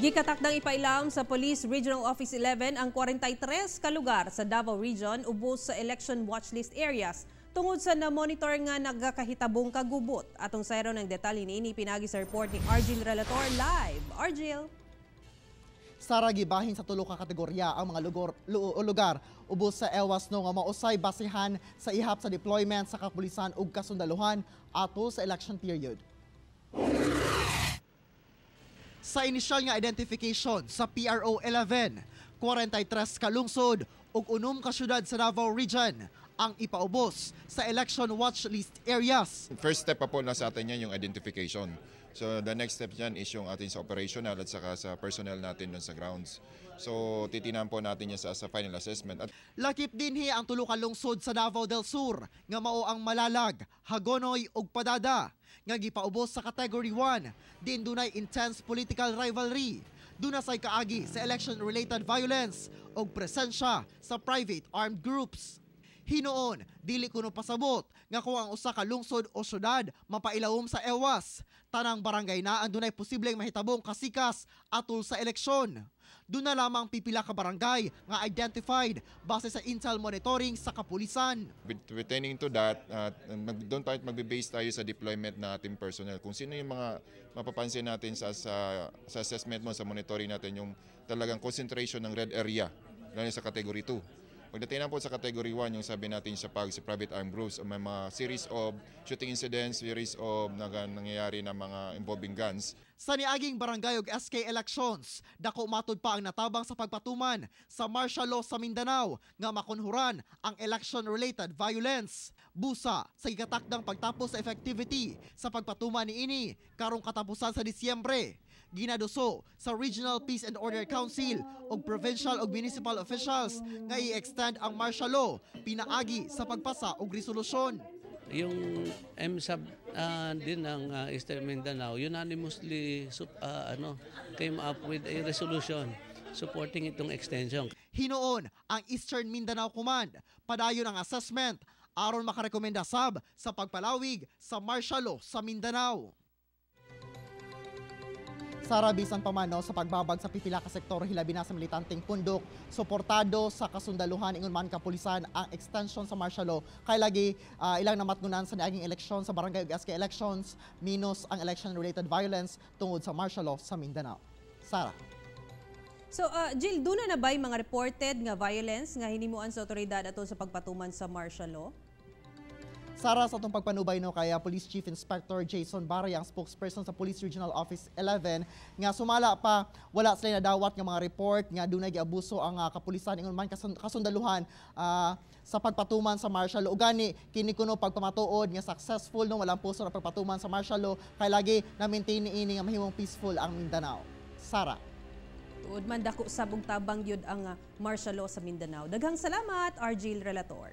Gikatakdang ipailam sa Police Regional Office 11 ang 43 ka lugar sa Davao Region ubos sa election watchlist areas tungod sa na-monitor nga nagakahitabong kagubot. Atong sayro ng detalye ni pinagi sa report ni Argil Relator live. Argil. Sara gibahin sa tulo ka kategorya ang mga lugar ubos sa ewas no nga mausay basihan sa ihap sa deployment sa kapulisan ug kasundaluhan ato sa election period. Sa inisyal nga identification sa PRO 11, 43 ka lungsod ug 6 ka syudad sa Davao Region ang ipaubos sa election watch list areas. First step pa po na sa atin yan yung identification. So the next step yan is yung atin sa operational at saka sa personnel natin dun sa grounds. So titinan po natin yan sa final assessment. Lakip dinhi ang tulo ka lungsod sa Davao del Sur nga mao ang Malalag, Hagonoy ug Padada nga gipaubos sa Category 1. Din dunay intense political rivalry. Dunasay kaagi sa election-related violence ug presensya sa private armed groups. Hinoon, dili kuno pasabot nga kung ang usa ka lungsod o syudad mapailawom sa ewas, tanang barangay na ang dunay posibleng mahitabong kasikas atol sa eleksyon. Doon na lamang pipila ka barangay nga identified base sa intel monitoring sa kapulisan. Pertaining to that, doon tayo magbe-base tayo sa deployment na ating personnel. Kung sino yung mga mapapansin natin sa assessment mo, sa monitoring natin, yung talagang concentration ng red area, lalo sa category 2. Pagdating po sa category 1, yung sabi natin sa private armed groups, may mga series of shooting incidents, series of nangyayari na mga involving guns. Sa niaging barangay ug SK elections, dako matud pa ang natabang sa pagpatuman sa martial law sa Mindanao nga makunhuran ang election-related violence. Busa sa ikatakdang pagtapos sa effectivity sa pagpatuman niini karong katapusan sa Disyembre. Ginaduso sa Regional Peace and Order Council ug provincial ug municipal officials nga i-extend ang martial law pinaagi sa pagpasa og resolusyon. Yung MSAB din ng Eastern Mindanao unanimously came up with a resolution supporting itong extension. Hinoon ang Eastern Mindanao Command padayon ang assessment aron makarekomenda sab sa pagpalawig sa martial law sa Mindanao. Sara, bisan pa man sa pagbabag sa pipila ka sektor hilabi na sa militanteng pundok, suportado sa kasundaluhan ingon man kapulisan ang extension sa martial law kay lagi ilang namatnunan sa niaging eleksyon sa barangay ug SK elections minus ang election related violence tungod sa martial law sa Mindanao. Sara. So Jill, doon na ba'y mga reported nga violence nga hinimuan sa otoridad ato sa pagpatuman sa martial law? Sara, sa itong pagpanubay kaya Police Chief Inspector Jason Barry, ang spokesperson sa Police Regional Office 11, nga sumala pa wala sila nadawat nga mga report nga dunay giabuso ang kapulisan ingon man kasundaluhan sa pagpatuman sa martial law. Ugani kini kuno pagpamatuod nga successful walang puso na pagpatuman sa martial law kay lagi na maintain niini nga mahimong peaceful ang Mindanao. Sara. Tuod man dako sabog tabang yun ang martial law sa Mindanao. Daghang salamat, Argil Relator.